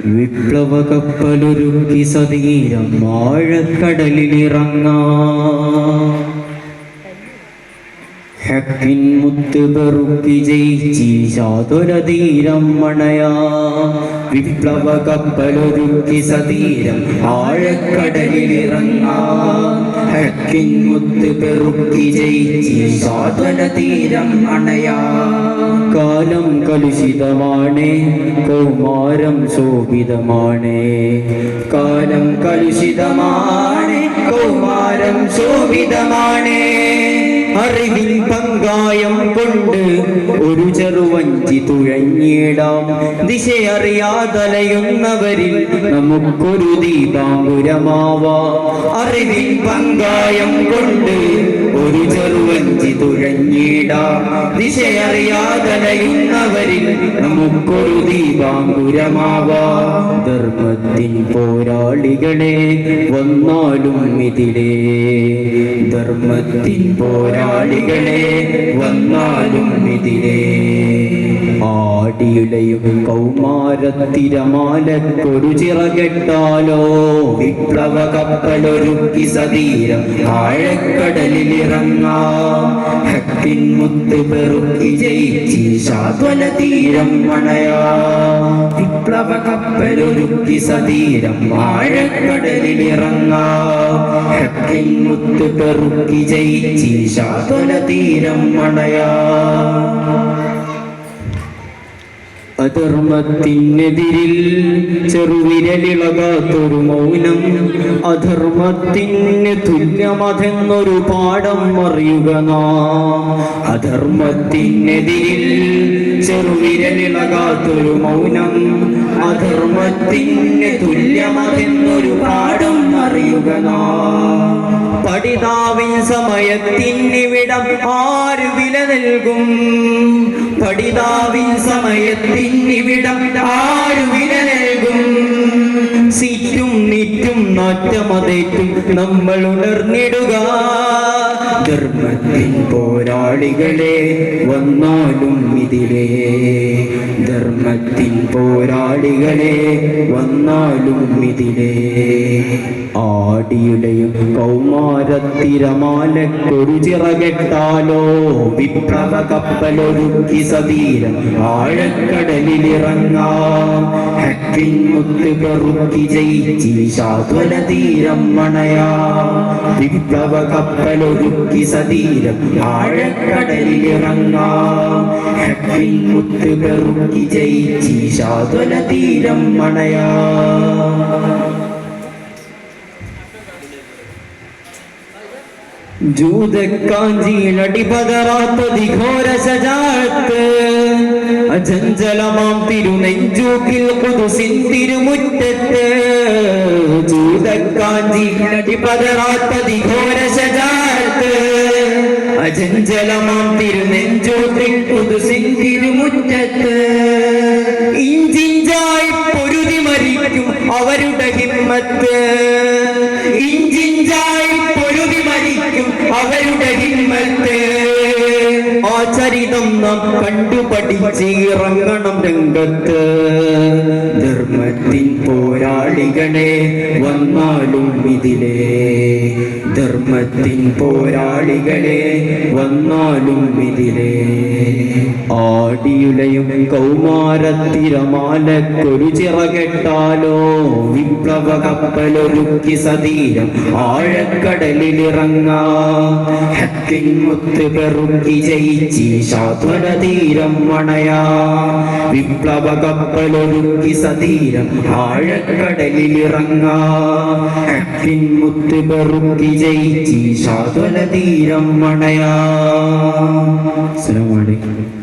വിപ്ലവ കപ്പലൊരുക്കി സതീരം ആഴക്കടലിലിറങ്ങാം. ഹക്കിൻ മുത്ത് പെറുക്കി ജയിച്ചീശാതൊരതീരം മണയാ. വിപ്ലവ കപ്പലൊരുക്കി സതീരം ആഴക്കടലിലിറങ്ങാം. ഹക്കിൻ മുത്ത് പെറുക്കി ജയിച്ചീശാതൊരതീരം മണയാ. കാലം കലുഷിതമാണേ, കൗമാരം ശോഭിതമാണേ. കാലം കലുഷിതമാണേ, കൗമാരം ശോഭിതമാണേ. അറിവിൻ പങ്കായം കൊണ്ട് ഒരു ചെറുവഞ്ചി തുഴഞ്ഞിടാം. ദിശയറിയാതലയുന്നവരിൽ നമുക്കൊരു ദീപാങ്കുരമാവാം. അറിവിൻ പങ്കായം കൊണ്ട് ഒരു ചെറുവഞ്ചി തുഴഞ്ഞിടാം. ദിശയറിയാതലയുന്നവരിൽ നമുക്കൊരു ദീപാങ്കുരമാവാം. ധർമ്മത്തിൻ പോരാളികളെ വന്നാലും ഇതിലേ. ധർമ്മത്തിൻ പോരാളികളെ വന്നാലും ഇതിലേ. ആടിയുടെയും കൗമാരത്തിരമാലക്കൊരു ചിറകെട്ടാലോ. വിപ്ലവ കപ്പലൊരുക്കി സതീരം ആഴക്കടലിലിറങ്ങാം. ഹക്കിൻ മുത്ത് പെറുക്കി ജയിച്ചീശാത്വല തീരം മണയാം. വിപ്ലവ കപ്പലൊരുക്കി സതീരം ആഴക്കടലിലിറങ്ങാം. ഹക്കിൻ മുത്ത് പെറുക്കി ജയിച്ചീശാത്വല തീരം മണയാം. അധർമ്മത്തിനെതിരിൽ ചെറുവിരലിളകാത്തൊരു മൗനം. അധർമ്മത്തിന് തുല്യമതെന്നൊരു പാഠം അറിയുക നാം. അധർമ്മത്തിനെതിരിൽ ചെറുവിരലിളകാത്തൊരു മൗനം. അധർമ്മത്തിന് തുല്യമതെന്നൊരു പാഠം അറിയുക നാം. പഠിതാവിൻ സമയത്തിനിവിടം ആര് വില നൽകും. പഠിതാവിൻ സമയത്തിനിവിടം ആര് വില നൽകും. സീറ്റും നീറ്റും നാറ്റമതേറ്റും നമ്മൾ ഉണർന്നിടുക. ധർമ്മത്തിൻ പോരാളികളെ വന്നാലും ഇതിലേ. ധർമ്മത്തിൻ പോരാളികളെ വന്നാലും ഇതിലേ. ആടിയുടെയും കൗമാരത്തിരമാലക്കൊരു ചിറകെട്ടാലോ. വിപ്ലവ കപ്പലൊരുക്കി സതീരം ആഴക്കടലിലിറങ്ങാം. ഹക്കിൻ മുത്ത് പെറുക്കി ജയിച്ചീശാത്വല തീരം മണയാം. വിപ്ലവ കപ്പലൊരുക്കി സതീരം ആഴക്കടലിലിറങ്ങാം. ഹക്കിൻ മുത്ത് പെറുക്കി ജയിച്ചീശാത്വല തീരം മണയാം. ജൂതക്കാഞ്ചിയിലടിപതറാത്തതിഘോര ശജാഅത്ത്. അചഞ്ചലമാം തിരുനെഞ്ചൂക്കിൽ ഖുദ്സിൻ തിരുമുറ്റത്ത്. ജൂതക്കാഞ്ചിയിലടിപതറാത്തതിഘോര ശജാഅത്ത്. അചഞ്ചലമാം തിരുനെഞ്ചൂക്കിൽ ഖുദ്സിൻ തിരുമുറ്റത്ത്. ഇഞ്ചിഞ്ചായി പൊരുതി മരിക്കും അവരുടെ ഹിമ്മത്ത്. ഇഞ്ചിഞ്ചായി പൊരുതി മരിക്കും അവരുടെ ഹിമ്മത്ത്. ആ ചരിതം നാം കണ്ടുപഠിച്ച് ഇറങ്ങണം രംഗത്ത്. ധർമ്മത്തിൻ പോരാളികളെ വന്നാലും ഇതിലേ. ധർമ്മത്തിൻ പോരാളികളെ വന്നാലും ഇതിലേ. ആടിയുലയും കൗമാരത്തിരമാലക്കൊരു ചിറകെട്ടാലോ. വിപ്ലവ കപ്പലൊരുക്കി സതീരം ആഴക്കടലിലിറങ്ങാം. ഹക്കിൻ മുത്ത് പെറുക്കി ജയിച്ചീശാത്വല തീരം മണയാം. വിപ്ലവ കപ്പലൊരുക്കി സതീരം ആഴക്കടലിലിറങ്ങാം. ഹക്കിൻ മുത്ത് പെറുക്കി ജയിച്ചീശാത്വല തീരം മണയാം. അസ്സലാമു അലൈക്കും.